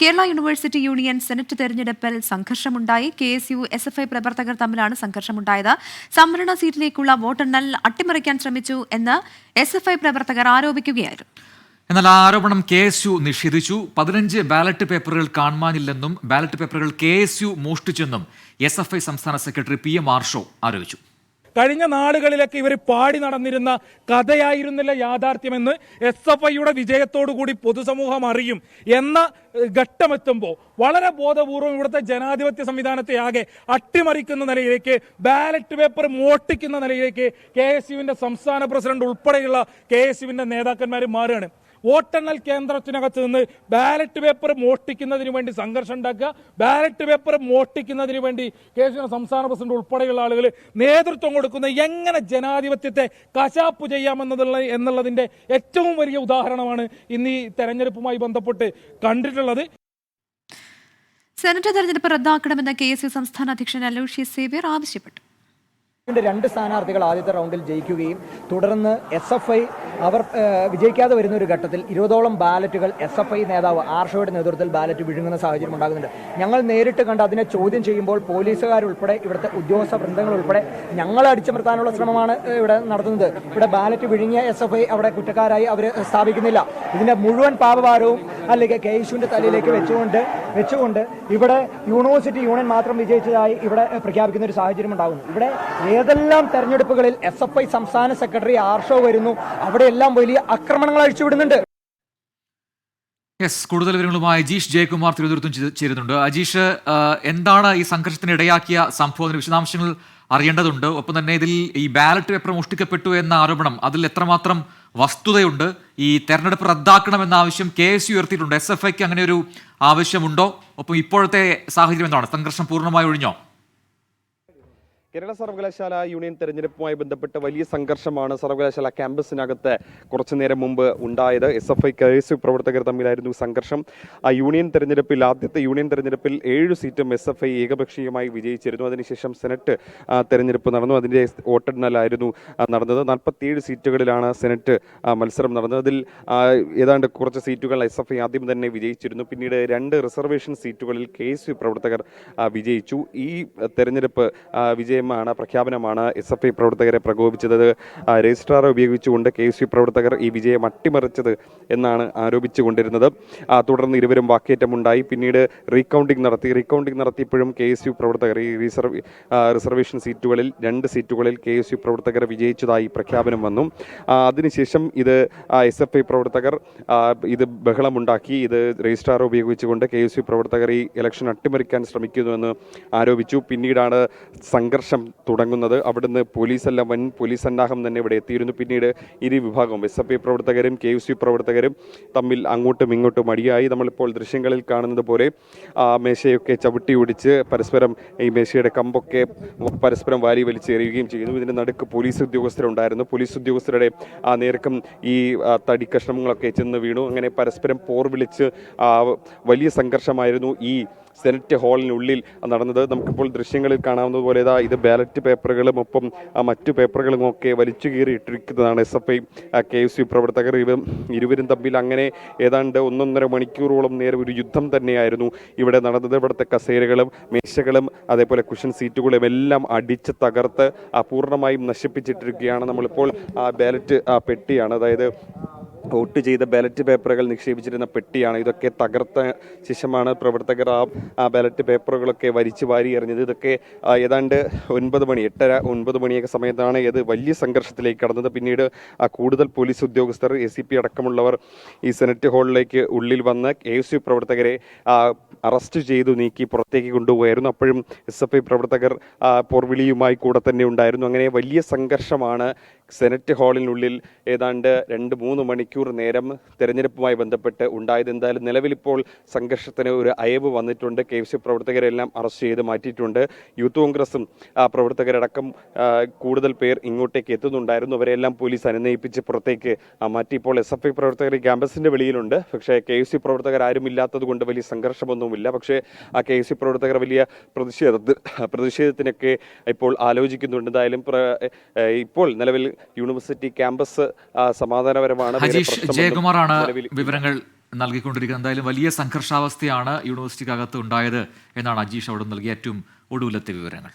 Kerala university union senate തെരഞ്ഞെടുപ്പിൽ സംഘർഷമുണ്ടായി. KSU SFI പ്രവർത്തകർ തമ്മിലാണ് സംഘർഷമുണ്ടായത്. സംവരണ സീറ്റിലേക്കുള്ള വോട്ടെണ്ണൽ അട്ടിമറിക്കാൻ ശ്രമിച്ചു എന്ന് SFI പ്രവർത്തകർ ആരോപിക്കുകയായിരുന്നു. എന്നാൽ ആ ആരോപണം KSU നിഷേധിച്ചു. 15 ബാലറ്റ് പേപ്പറുകൾ കാണുവാനില്ലെന്നും ബാലറ്റ് പേപ്പറുകൾ KSU മോഷ്ടിച്ചെന്നും SFI സംസ്ഥാന സെക്രട്ടറി PM ആർഷോ ആരോപിച്ചു. കഴിഞ്ഞ നാളുകളിലൊക്കെ ഇവർ പാടി നടന്നിരുന്ന കഥയായിരുന്നില്ല യാഥാർത്ഥ്യമെന്ന് SFIയുടെ വിജയത്തോടുകൂടി പൊതുസമൂഹം അറിയും എന്ന ഘട്ടമെത്തുമ്പോൾ വളരെ ബോധപൂർവം ഇവിടുത്തെ ജനാധിപത്യ സംവിധാനത്തെ ആകെ അട്ടിമറിക്കുന്ന നിലയിലേക്ക്, ബാലറ്റ് പേപ്പർ മോഷ്ടിക്കുന്ന നിലയിലേക്ക് KSUവിന്റെ സംസ്ഥാന പ്രസിഡന്റ് ഉൾപ്പെടെയുള്ള KSUവിന്റെ നേതാക്കന്മാർ മാറുകയാണ്. വോട്ടെണ്ണൽ കേന്ദ്രത്തിനകത്ത് നിന്ന് ബാലറ്റ് പേപ്പർ മോഷ്ടിക്കുന്നതിന് വേണ്ടി സംഘർഷം ഉണ്ടാക്കുക, ബാലറ്റ് പേപ്പർ മോഷ്ടിക്കുന്നതിന് വേണ്ടി KSU സംസ്ഥാന പ്രസിഡന്റ് ഉൾപ്പെടെയുള്ള ആളുകൾ നേതൃത്വം കൊടുക്കുന്ന എങ്ങനെ ജനാധിപത്യത്തെ കശാപ്പ് എന്നുള്ളതിന്റെ ഏറ്റവും വലിയ ഉദാഹരണമാണ് ഇന്ന് ഈ തെരഞ്ഞെടുപ്പുമായി ബന്ധപ്പെട്ട് കണ്ടിട്ടുള്ളത്. സെനറ്റ് തെരഞ്ഞെടുപ്പ് റദ്ദാക്കണമെന്ന് KSU സംസ്ഥാന അധ്യക്ഷൻ അലോഷ്യസ് സേവ്യർ ആവശ്യപ്പെട്ടു. രണ്ട് സ്ഥാനാർത്ഥികൾ ആദ്യത്തെ റൗണ്ടിൽ ജയിക്കുകയും തുടർന്ന് SFI അവർ വിജയിക്കാതെ വരുന്ന ഒരു ഘട്ടത്തിൽ 20ഓളം ബാലറ്റുകൾ SFI നേതാവ് ആർഷോയുടെ നേതൃത്വത്തിൽ ബാലറ്റ് വിഴുങ്ങുന്ന സാഹചര്യം ഉണ്ടാകുന്നുണ്ട്. ഞങ്ങൾ നേരിട്ട് കണ്ട് അതിനെ ചോദ്യം ചെയ്യുമ്പോൾ പോലീസുകാരുൾപ്പെടെ ഇവിടുത്തെ ഉദ്യോഗസ്ഥ വൃന്ദങ്ങൾ ഉൾപ്പെടെ ഞങ്ങളെ അടിച്ചമർത്താനുള്ള ശ്രമമാണ് ഇവിടെ നടത്തുന്നത്. ഇവിടെ ബാലറ്റ് വിഴുങ്ങിയ SFI അവിടെ കുറ്റക്കാരായി അവർ സ്ഥാപിക്കുന്നില്ല. ഇതിന്റെ മുഴുവൻ പാപഭാരവും അല്ലെങ്കിൽ KSUവിന്റെ തലയിലേക്ക് വെച്ചുകൊണ്ട് ഇവിടെ യൂണിവേഴ്സിറ്റി യൂണിയൻ മാത്രം വിജയിച്ചതായി ഇവിടെ പ്രഖ്യാപിക്കുന്ന ഒരു സാഹചര്യം ഉണ്ടാകുന്നു. ഇവിടെ ഏതെല്ലാം തെരഞ്ഞെടുപ്പുകളിൽ SFI സംസ്ഥാന സെക്രട്ടറി ആർഷോ വരുന്നു അവിടെയെല്ലാം വലിയ ആക്രമണങ്ങൾ അഴിച്ചുവിടുന്നുണ്ട്. കൂടുതൽ വിവരങ്ങളുമായി അജീഷ് ജയകുമാർ തിരുവനന്തപുരത്തും ചേരുന്നുണ്ട്. അജീഷ്, എന്താണ് ഈ സംഘർഷത്തിന് ഇടയാക്കിയ സംഭവത്തിന്റെ വിശദാംശങ്ങൾ അറിയേണ്ടതുണ്ട്. ഒപ്പം തന്നെ ഇതിൽ ഈ ബാലറ്റ് പേപ്പർ മോഷ്ടിക്കപ്പെട്ടു എന്ന ആരോപണം, അതിൽ എത്രമാത്രം വസ്തുതയുണ്ട്? ഈ തെരഞ്ഞെടുപ്പ് റദ്ദാക്കണമെന്ന ആവശ്യം KSU ഉയർത്തിയിട്ടുണ്ട്. SFIക്ക് അങ്ങനെ ഒരു ആവശ്യമുണ്ടോ? ഒപ്പം ഇപ്പോഴത്തെ സാഹചര്യം എന്താണ്? സംഘർഷം പൂർണ്ണമായി ഒഴിഞ്ഞോ? കേരള സർവകലാശാല യൂണിയൻ തെരഞ്ഞെടുപ്പുമായി ബന്ധപ്പെട്ട വലിയ സംഘർഷമാണ് സർവകലാശാല ക്യാമ്പസിനകത്ത് കുറച്ചു നേരം മുമ്പ് ഉണ്ടായത്. SFI KSU പ്രവർത്തകർ തമ്മിലായിരുന്നു സംഘർഷം. ആദ്യത്തെ യൂണിയൻ തെരഞ്ഞെടുപ്പിൽ 7 സീറ്റും SFI ഏകപക്ഷീയമായി വിജയിച്ചിരുന്നു. അതിനുശേഷം സെനറ്റ് തെരഞ്ഞെടുപ്പ് നടന്നു. അതിൻ്റെ വോട്ടെണ്ണലായിരുന്നു നടന്നത്. 47 സീറ്റുകളിലാണ് സെനറ്റ് മത്സരം നടന്നത്. അതിൽ ഏതാണ്ട് കുറച്ച് സീറ്റുകൾ SFI ആദ്യം തന്നെ വിജയിച്ചിരുന്നു. പിന്നീട് 2 റിസർവേഷൻ സീറ്റുകളിൽ KSU പ്രവർത്തകർ വിജയിച്ചു. ഈ തെരഞ്ഞെടുപ്പ് പ്രഖ്യാപനമാണ് SFI പ്രവർത്തകരെ പ്രകോപിച്ചത്. രജിസ്ട്രാറെ ഉപയോഗിച്ചുകൊണ്ട് KSU പ്രവർത്തകർ ഈ വിജയം അട്ടിമറിച്ചത് എന്നാണ് ആരോപിച്ചുകൊണ്ടിരുന്നത്. തുടർന്ന് ഇരുവരും വാക്കേറ്റമുണ്ടായി. പിന്നീട് റീകൗണ്ടിംഗ് നടത്തിയപ്പോഴും KSU പ്രവർത്തകർ ഈ റിസർവേഷൻ സീറ്റുകളിൽ 2 സീറ്റുകളിൽ KSU പ്രവർത്തകർ വിജയിച്ചതായി പ്രഖ്യാപനം വന്നു. അതിനുശേഷം ഇത് SFI പ്രവർത്തകർ ഇത് ബഹളമുണ്ടാക്കി. ഇത് രജിസ്ട്രാറെ ഉപയോഗിച്ചുകൊണ്ട് KSU പ്രവർത്തകർ ഈ ഇലക്ഷൻ അട്ടിമറിക്കാൻ ശ്രമിക്കുന്നുവെന്ന് ആരോപിച്ചു. പിന്നീടാണ് സംഘർഷം തുടങ്ങുന്നത്. അവിടുന്ന് വൻ പോലീസ് സന്നാഹം തന്നെ ഇവിടെ എത്തിയിരുന്നു. പിന്നീട് ഇരു വിഭാഗവും SFI പ്രവർത്തകരും KSU പ്രവർത്തകരും തമ്മിൽ അങ്ങോട്ടും ഇങ്ങോട്ടും അടിയായി. നമ്മളിപ്പോൾ ദൃശ്യങ്ങളിൽ കാണുന്നത് പോലെ മേശയൊക്കെ ചവിട്ടി ഒടിച്ച് പരസ്പരം ഈ മേശയുടെ കമ്പൊക്കെ പരസ്പരം വാരി വലിച്ചെറിയുകയും ചെയ്യുന്നു. ഇതിൻ്റെ നടുക്ക് പോലീസ് ഉദ്യോഗസ്ഥരുണ്ടായിരുന്നു. പോലീസ് ഉദ്യോഗസ്ഥരുടെ നേർക്കും ഈ തടി കഷ്ണങ്ങളൊക്കെ ചെന്ന് വീണു. അങ്ങനെ പരസ്പരം പോർ വിളിച്ച് വലിയ സംഘർഷമായിരുന്നു ഈ സെനറ്റ് ഹാളിനുള്ളിൽ നടന്നത്. നമുക്കിപ്പോൾ ദൃശ്യങ്ങളിൽ കാണാവുന്നത് പോലെ ഇത് ബാലറ്റ് പേപ്പറുകളും ഒപ്പം മറ്റു പേപ്പറുകളും ഒക്കെ വലിച്ചു കീറിയിട്ടിരിക്കുന്നതാണ് SFI KSU പ്രവർത്തകർ. ഇരുവരും തമ്മിൽ അങ്ങനെ ഏതാണ്ട് 1.5 മണിക്കൂറോളം നേരം ഒരു യുദ്ധം തന്നെയായിരുന്നു ഇവിടെ നടന്നത്. ഇവിടുത്തെ കസേരകളും മേശകളും അതേപോലെ കുഷൻ സീറ്റുകളും എല്ലാം അടിച്ച് തകർത്ത് പൂർണ്ണമായും നശിപ്പിച്ചിട്ടിരിക്കുകയാണ്. നമ്മളിപ്പോൾ ബാലറ്റ് പെട്ടിയാണ്, അതായത് വോട്ട് ചെയ്ത ബാലറ്റ് പേപ്പറുകൾ നിക്ഷേപിച്ചിരുന്ന പെട്ടിയാണ്. ഇതൊക്കെ തകർത്ത ശേഷമാണ് പ്രവർത്തകർ ആ ബാലറ്റ് പേപ്പറുകളൊക്കെ വലിച്ചു വാരി എറിഞ്ഞത്. ഇതൊക്കെ ഏതാണ്ട് 8:30-9 മണിയൊക്കെ സമയത്താണ് ഇത് വലിയ സംഘർഷത്തിലേക്ക് കടന്നത്. പിന്നീട് കൂടുതൽ പോലീസ് ഉദ്യോഗസ്ഥർ ACP അടക്കമുള്ളവർ ഈ സെനറ്റ് ഹാളിലേക്ക് ഉള്ളിൽ വന്ന് KSU പ്രവർത്തകരെ അറസ്റ്റ് ചെയ്തു നീക്കി പുറത്തേക്ക് കൊണ്ടുപോയായിരുന്നു. അപ്പോഴും SFI പ്രവർത്തകർ പോർവിളിയുമായി കൂടെ തന്നെ ഉണ്ടായിരുന്നു. അങ്ങനെ വലിയ സംഘർഷമാണ് സെനറ്റ് ഹാളിനുള്ളിൽ ഏതാണ്ട് 2-3 മണിക്കൂർ നേരം തെരഞ്ഞെടുപ്പുമായി ബന്ധപ്പെട്ട് ഉണ്ടായത്. എന്തായാലും നിലവിലിപ്പോൾ സംഘർഷത്തിന് ഒരു അയവ് വന്നിട്ടുണ്ട്. KSU പ്രവർത്തകരെല്ലാം അറസ്റ്റ് ചെയ്ത് മാറ്റിയിട്ടുണ്ട്. യൂത്ത് കോൺഗ്രസും പ്രവർത്തകരടക്കം കൂടുതൽ പേർ ഇങ്ങോട്ടേക്ക് എത്തുന്നുണ്ടായിരുന്നു. അവരെല്ലാം പോലീസ് അനുനയിപ്പിച്ച് പുറത്തേക്ക് മാറ്റി. ഇപ്പോൾ SFI പ്രവർത്തകർ ക്യാമ്പസിന്റെ വെളിയിലുണ്ട്. പക്ഷേ KSU പ്രവർത്തകർ ആരും ഇല്ലാത്തത് കൊണ്ട് വലിയ സംഘർഷമൊന്നുമില്ല. പക്ഷേ KSU പ്രവർത്തകർ വലിയ പ്രതിഷേധത്തിനൊക്കെ ഇപ്പോൾ ആലോചിക്കുന്നുണ്ട്. എന്തായാലും ഇപ്പോൾ നിലവിൽ യൂണിവേഴ്സിറ്റി ക്യാമ്പസ് സമാധാനപരമാണ്. ജയകുമാറാണ് വിവരങ്ങൾ നൽകിക്കൊണ്ടിരിക്കുന്നത്. എന്തായാലും വലിയ സംഘർഷാവസ്ഥയാണ് യൂണിവേഴ്സിറ്റിക്കകത്ത് ഉണ്ടായത് എന്നാണ് അജീഷ് അവിടെ നൽകിയ ഏറ്റവും ഒടുവിലത്തെ വിവരങ്ങൾ.